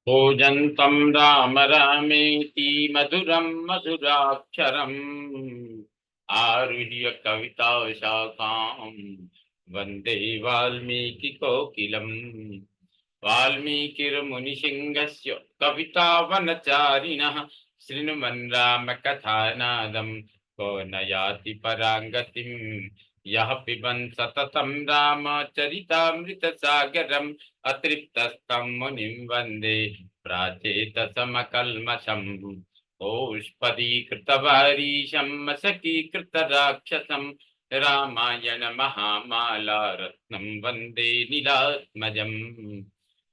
कूजन्तं राम रामेति मधुरं मधुराक्षरम् आरुह्य कविताशाखां वन्दे वाल्मीकिकोकिलम्। वाल्मीकिर्मुनिसिंहस्य कवितावनचारिणः शृण्वन् रामकथानादं को न याति पराङ्गतिम्। यः पिबन् सततं रामचरितामृतसागरम् अतृप्तस्तं मुनिं वन्दे प्राचेतसमकल्मषम्। ओष्पदीकृतवारीशं मशकीकृतराक्षसं रामायण महामाला रत्नं वन्दे नीलात्मजम्।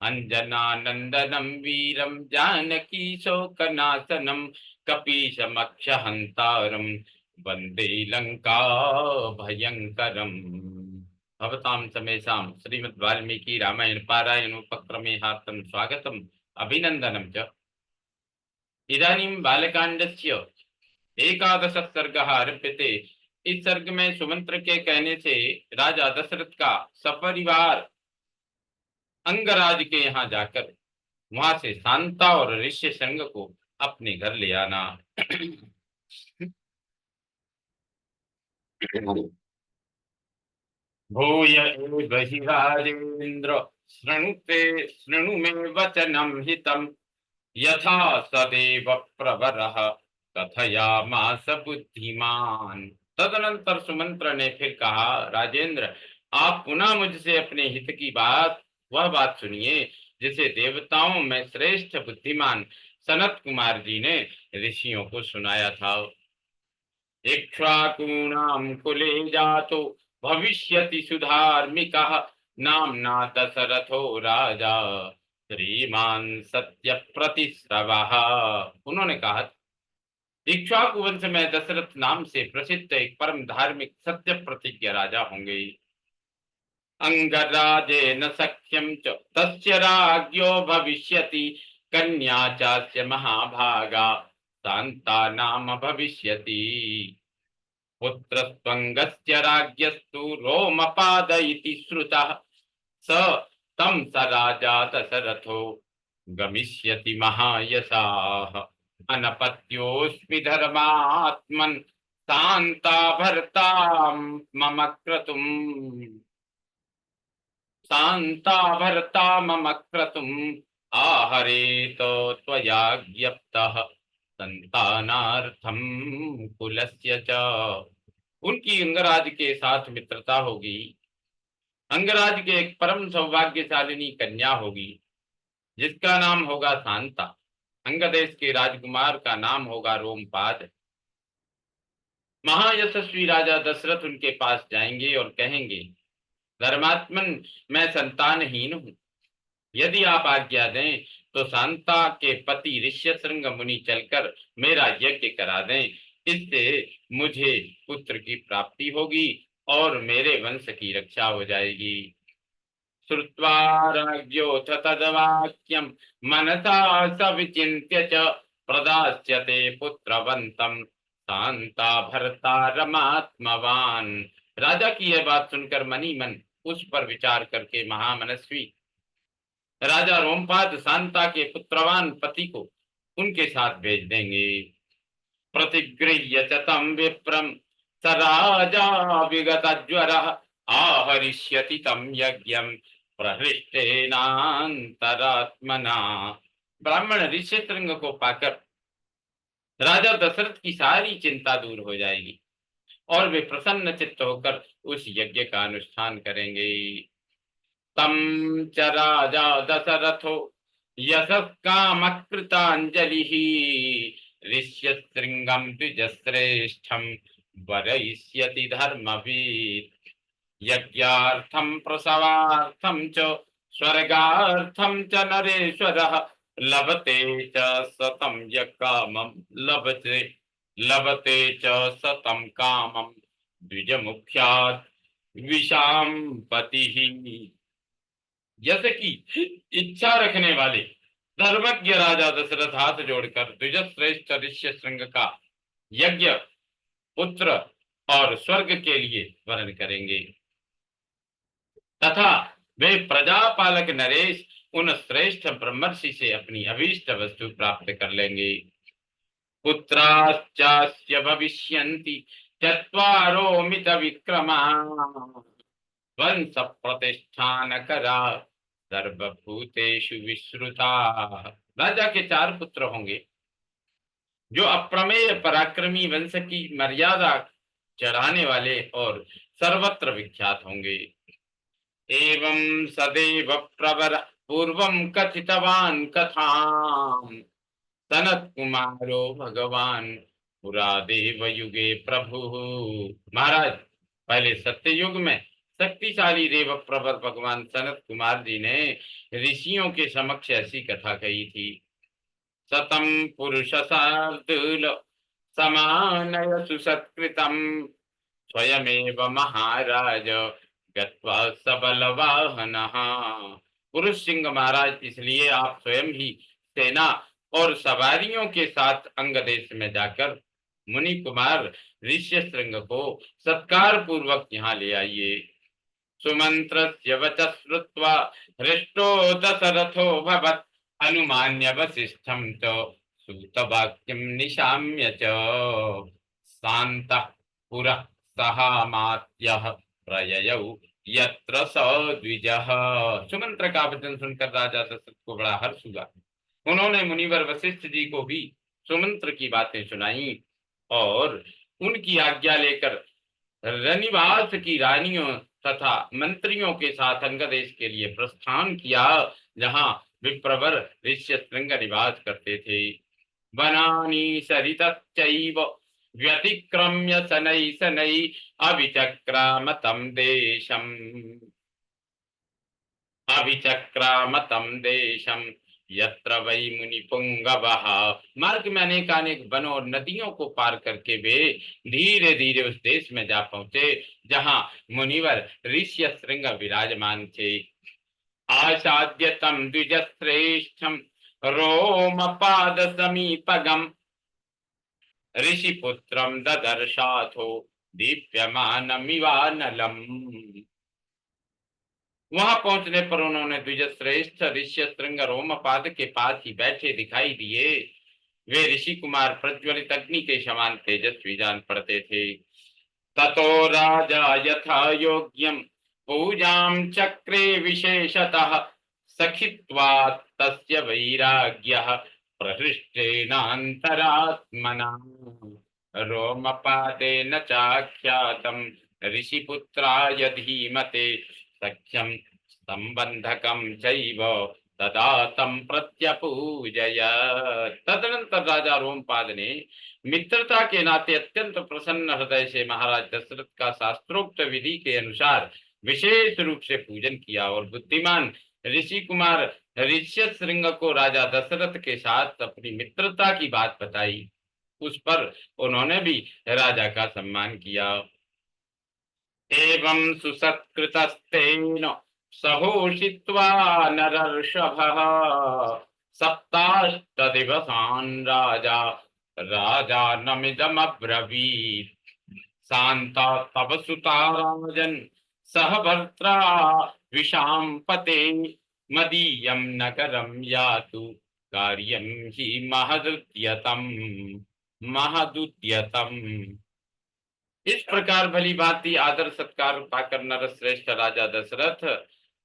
अंजनानंदनं वीरं जानकी शोकनाशनं कपीशमक्षहन्तारं वन्दे लंका भयंकरम्। भवतां समेषां श्रीमद् वाल्मीकि रामायण पारायण उपक्रमे हार्दं स्वागतम् अभिनन्दनं च। इदानीं बालकांडस्य 11 सर्गः आरभ्यते। इस सर्ग में सुमंत्र के कहने से राजा दशरथ का सपरिवार अंगराज के यहाँ जाकर वहां से शांता और ऋष्यशृंग को अपने घर ले आना। भूय एव हि राजेन्द्र शृणु मे वचनं हितं यथा सदेव प्रवरः कथयामास बुद्धिमान। तदनंतर सुमंत्र ने फिर कहा, राजेंद्र, आप पुनः मुझसे अपने हित की वह बात सुनिए जिसे देवताओं में श्रेष्ठ बुद्धिमान सनत कुमार जी ने ऋषियों को सुनाया था। इक्ष्वाकूणां कुले जातो भविष्यति सुधार्मिकः नाम्ना दशरथो राजा श्रीमान सत्य प्रतिश्रवः। उन्होंने कहा, इक्ष्वाकु वंश में दशरथ नाम से प्रसिद्ध एक परम धार्मिक सत्य प्रतिज्ञ राजा होंगे। अंगराजेन सख्यं च तस्य राज्ञो भविष्यति कन्या चास्य महाभागा शांता नाम भविष्यति। पुत्रस्त्वंगस्य राज्ञस्तु रोमपाद इति श्रुतः स तं स राजा दशरथो गमिष्यति महायशाः। अनपत्योऽस्मि धर्मात्मन् शान्ता भर्ता मम क्रतुम् आहरेत त्वया ज्ञप्तः संतानार्थम कुलस्य च। उनकी अंगराज के साथ मित्रता होगी। अंगराज के एक परम सौभाग्यशालिनी कन्या होगी जिसका नाम होगा शांता। अंगदेश के राजकुमार का नाम होगा रोमपाद। महायशस्वी राजा दशरथ उनके पास जाएंगे और कहेंगे, धर्मात्मन, मैं संतानहीन हूं। यदि आप आज्ञा दें तो शांता के पति ऋष्यशृंग मुनि चलकर मेरा यज्ञ करा दें। इससे मुझे पुत्र की प्राप्ति होगी और मेरे वंश की रक्षा हो जाएगी। श्रुत्वा राज्ञोऽथ तद्वाक्यं मनसा सविचिन्त्य च प्रदास्यते पुत्रवन्तं शांता भर्तारमात्मवान। राजा की यह बात सुनकर मनी मन उस पर विचार करके महामनस्वी राजा रोमपाद शांता के पुत्रवान पति को उनके साथ भेज देंगे। प्रतिगृह्य च तं विप्रं स राजा विगतज्वरः आहरिष्यति तं यज्ञं प्रहृष्टेनान्तरात्मना। ब्राह्मण ऋष्यशृंग को पाकर राजा दशरथ की सारी चिंता दूर हो जाएगी और वे प्रसन्न चित्त होकर उस यज्ञ का अनुष्ठान करेंगे। तम च राजा दशरथो यशस्कामकृताञ्जलिः ऋष्यशृंगं द्विजश्रेष्ठं वरयिष्यति धर्मवीत्। यज्ञार्थं प्रसवार्थं च स्वर्गार्थं च नरेश्वरः लभते च सतं यकामं लभते च सतं कामं द्विजमुख्यात् विशाम्पतिः। यश की इच्छा रखने वाले धर्मज्ञ राजा दशरथ हाथ जोड़कर द्विजश्रेष्ठ ऋष्यशृंग का यज्ञ, पुत्र और स्वर्ग के लिए वर्ण करेंगे तथा वे प्रजापालक नरेश उन श्रेष्ठ ब्रह्मर्षि से अपनी अभीष्ट वस्तु प्राप्त कर लेंगे। पुत्राश्चास्य भविष्यन्ति चत्वारो मित विक्रमा वंश प्रतिष्ठानकरा सर्वभूतेषु विश्रुता। राजा के 4 पुत्र होंगे जो अप्रमेय पराक्रमी वंश की मर्यादा चढ़ाने वाले और सर्वत्र विख्यात होंगे। एवं सदैव प्रवर पूर्वं कथितवान् कथाम् सनत कुमारो भगवान पुरा देव युगे प्रभु। महाराज, पहले सत्य युग में शक्तिशाली देव प्रवर भगवान सनत कुमार जी ने ऋषियों के समक्ष ऐसी कथा कही थी। शतम पुरुष शार्दूल समानय सुसत्कृतम स्वयमेव महाराज गत्वा सबलवाहनः। पुरुष सिंह महाराज, इसलिए आप स्वयं ही सेना और सवारियों के साथ अंग देश में जाकर मुनि कुमार ऋष्यशृंग को सत्कार पूर्वक यहाँ ले आइए। सुमंत्रस्य वचः श्रुत्वा हृष्टो दशरथो भवत् अनुमान्य वसिष्ठं च सूतवाक्यं निशाम्य च शान्तः पुरः सहामात्यः प्रययौ यत्र स द्विजः। सुमंत्र का वचन सुनकर राजा दशरथ को बड़ा हर्ष हुआ। उन्होंने मुनिवर वशिष्ठ जी को भी सुमंत्र की बातें सुनाई और उनकी आज्ञा लेकर रनिवास की रानियों तथा मंत्रियों के साथ अंगदेश के लिए प्रस्थान किया, जहां विप्रवर ऋष्यशृंग निवास करते थे। वनानि सरितश्चैव व्यतिक्रम्य शनै शनै अभिचक्राम तं देशम यत्र वै मुनि पुंगवः। मार्ग में अनेकानेक वनों और नदियों को पार करके वे धीरे धीरे उस देश में जा पहुंचे जहां मुनिवर ऋष्यशृंग विराजमान थे। आसाद्य तम द्विजश्रेष्ठम रोमपाद समीपगम ऋषिपुत्रम ददर्शाथो दीप्यमानमिवानलम। वहां पहुंचने पर उन्होंने द्विजश्रेष्ठ ऋष्यशृंग रोमपाद के पास ही बैठे दिखाई दिए। वे ऋषि कुमार प्रज्वलित अग्नि के समान तेजस्वी जान पड़ते थे। ततो राजा यथा योग्यम पूजां चक्रे विशेषतः सखित्वा तस्य वैराग्यः प्रहृष्टेनान्तरात्मना रोमपादेन चाख्यातं ऋषिपुत्राय धीमते सख्यं संबंधकं चैव तदा तं प्रत्यपूजयत्। तदनंतर राजा रोमपाद ने मित्रता के नाते अत्यंत प्रसन्न हृदय से महाराज दशरथ का शास्त्रोक्त विधि के अनुसार विशेष रूप से पूजन किया और बुद्धिमान ऋषि कुमार ऋष्यशृंग को राजा दशरथ के साथ अपनी मित्रता की बात बताई। उस पर उन्होंने भी राजा का सम्मान किया। एवं सुसत्कृतस्तेन सहोषित्वा नरर्षभः सप्ताष्टदिवसान् राजा राजानमिदमब्रवीत् शान्ता तव सुता राजन् सह भर्त्रा विशाम्पते मदीयं नगरं यातु कार्यं हि महदुद्यतम्। इस प्रकार भली भांति आदर सत्कार पाकर नरश्रेष्ठ राजा दशरथ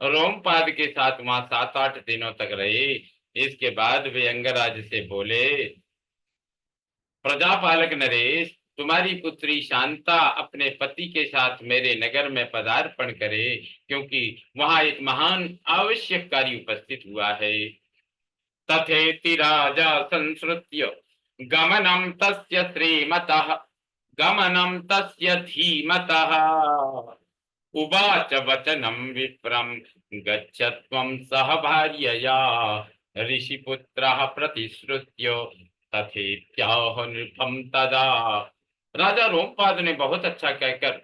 रोमपाद के साथ वहां 7-8 दिनों तक रहे। इसके बाद वे अंगराज से बोले, प्रजापालक नरेश, तुम्हारी पुत्री शांता अपने पति के साथ मेरे नगर में पदार्पण करे, क्योंकि वहां एक महान आवश्यक कार्य उपस्थित हुआ है। तथेति राजा संश्रुत्य गमनं तस्य श्रीमतः गमनं तस्य धीमतः उवाच वचनं विप्रं गच्छ त्वं सह भार्यया ऋषिपुत्रः प्रतिश्रुत्य तथेत्याह नृपं तदा। राजा रोमपाद ने बहुत अच्छा कहकर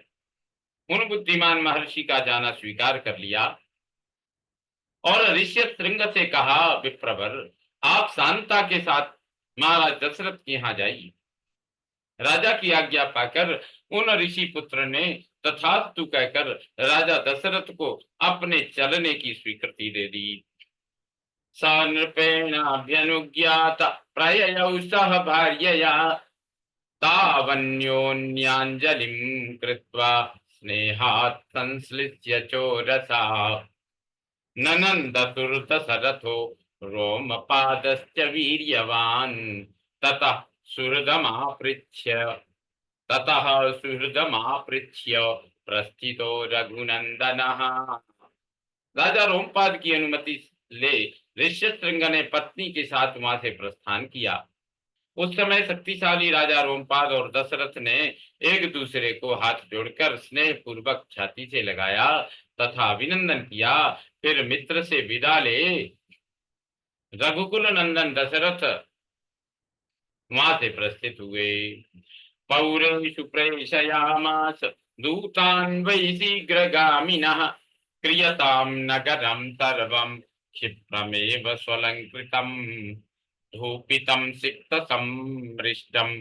उन बुद्धिमान महर्षि का जाना स्वीकार कर लिया और ऋष्यशृंग से कहा, विप्रवर, आप शांता के साथ महाराज दशरथ के यहाँ जाइए। राजा की आज्ञा पाकर उन ऋषि पुत्र ने तथास्तु कहकर राजा दशरथ को अपने चलने की स्वीकृति दे दी। स नृपेणाभ्यनुज्ञात प्रययौ सह भार्यया तावन्योन्याञ्जलिं कृत्वा स्नेहात् संश्लिष्य चोरसा ननन्दतुर्दशरथो रोमपादश्च वीर्यवान् ततः सुहृदमापृच्छ्य ततः सुहृदमापृच्छ्य प्रस्थितो रघुनंदनः। राजा रोमपाद की अनुमति ले ऋष्यशृंग ने पत्नी के साथ वहां से प्रस्थान किया। उस समय शक्तिशाली राजा रोमपाद और दशरथ ने एक दूसरे को हाथ जोड़कर स्नेह पूर्वक छाती से लगाया तथा अभिनंदन किया। फिर मित्र से विदा ले रघुकुल नंदन दशरथ वहां से प्रस्थित हुए। पौरेषु प्रेषयामास दूतान् वै शीघ्रगामिनः क्रियतां नगरं सर्वं क्षिप्रमेव स्वलंकृतम् धूपितं सिक्तसमृष्टं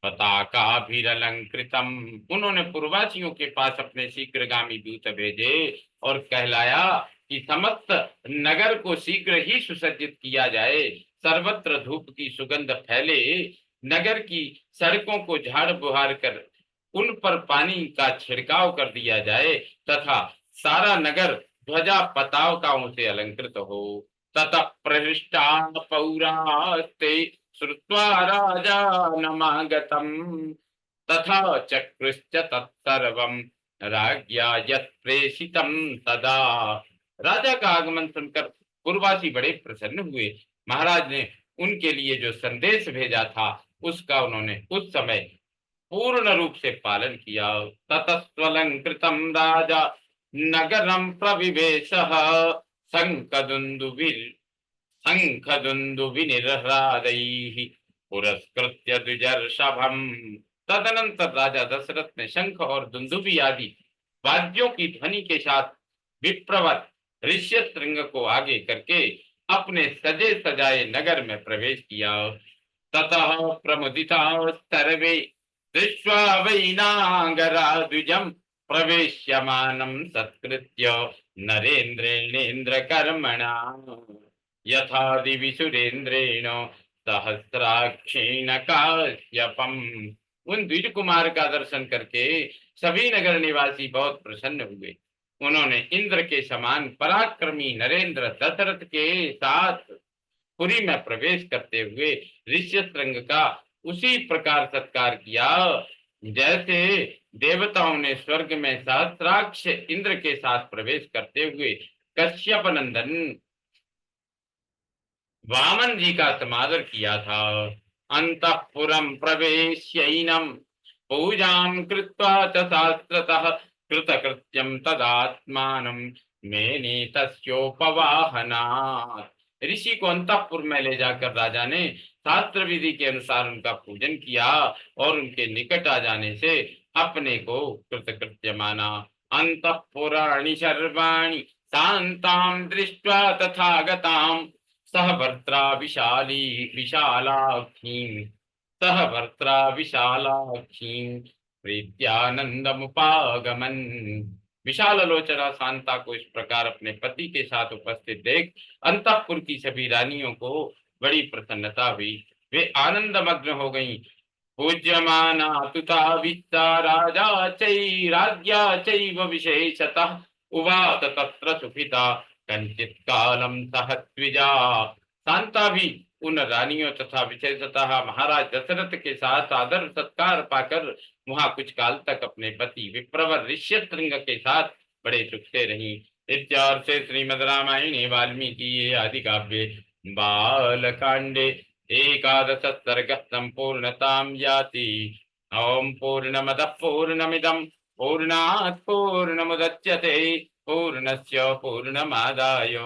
पताकाभिरलंकृतम। उन्होंने पूर्ववासियों के पास अपने शीघ्रगामी दूत भेजे और कहलाया कि समस्त नगर को शीघ्र ही सुसज्जित किया जाए, सर्वत्र धूप की सुगंध फैले, नगर की सड़कों को झाड़ बुहार कर उन पर पानी का छिड़काव कर दिया जाए तथा सारा नगर ध्वजा पताकाओं से अलंकृत हो। ततः प्रहृष्टा पौरास्ते श्रुत्वा राजानमागतम् तथा चक्रुश्च तत्सर्वं राज्ञा यत् प्रेषितं तदा। राजा का आगमन सुनकर पुरवासी बड़े प्रसन्न हुए। महाराज ने उनके लिए जो संदेश भेजा था उसका उन्होंने उस समय पूर्ण रूप से पालन किया। ततस्त्वलंकृतं राजा नगरं प्रविवेशः शंखदुन्दुभिर् शंखदुन्दुभिर्निर्ह्रादैः पुरस्कृत्य द्विजर्षभम्। तदनंतर राजा दशरथ ने शंख और दुंदुभि आदि वाद्यों की ध्वनि के साथ विप्रवर ऋष्यशृंग को आगे करके अपने सजे सजाए नगर में प्रवेश किया। ततः प्रमुदिता सर्वे दृष्ट्वा वैनागरा द्विजम् प्रवेश्यमानं सत्कृत्य नरेन्द्रेणेन्द्र कर्मणा यथादिविसुरेन्द्रेण सहस्राक्षेण काश्यपम्। उन द्विज कुमार का दर्शन करके सभी नगर निवासी बहुत प्रसन्न हुए। उन्होंने इंद्र के समान पराक्रमी नरेंद्र दशरथ के साथ पुरी में प्रवेश करते हुए ऋष्यशृंग का उसी प्रकार सत्कार किया जैसे देवताओं ने स्वर्ग में सहस्राक्ष इंद्र के साथ प्रवेश करते हुए कश्यप नंदन वामन जी का समादर किया था। अंतःपुरं प्रवेश्यैनं पूजां कृत्वा च शास्त्रतः कृतकृत्यं तदात्मानं मेने तस्योपवाहनात्। ऋषि को अंतःपुर में ले जाकर राजा ने शास्त्र विधि के अनुसार उनका पूजन किया और उनके निकट आ जाने से अपने को कृतकृत्य माना। अंतःपुराणि सर्वाणि शान्तां दृष्ट्वा तथागतां सह भर्त्रा विशाली विशालाक्षीं सह भर्त्रा विशालाक्षीं प्रीत्यानंदमुपागमन। विशाल लोचना शांता को इस प्रकार अपने पति के साथ उपस्थित देख अंतःपुर की सभी रानियों को बड़ी प्रसन्नता हुई। वे आनंद मग्न हो गईं। पूज्यमाना तुता वित्ता राजा राज्ञा चैव विशेषतः उवाच तत्र सुखिता कंचित कालम सहत्विजा। शांता भी उन रानियों तथा विशेषतः महाराज दशरथ के साथ आदर सत्कार पाकर वहां कुछ काल तक अपने पति विप्रवर ऋष्यशृंग के साथ बड़े सुख से रही। इत्यार्थे श्रीमद् रामायणे वाल्मीकि आदि काव्ये बालकांडे एकादश सर्ग संपूर्णतां याति। ओम पूर्णमदः पूर्णमिदं पूर्णात् पूर्णमुदच्यते पूर्णस्य पूर्णमादाय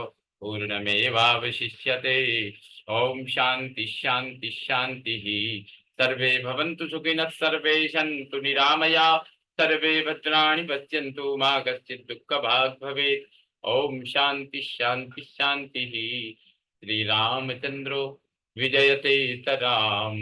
पूर्णमेवावशिष्यते। ओम शांति शांति शांति। सर्वे भवन्तु सुखिनः सर्वे सन्तु निरामया सर्वे भद्राणि पश्यन्तु मा कश्चित् दुःखभाग् भवेत्। ओम शांति शांति शांति। श्री रामचंद्रो विजयते तराम।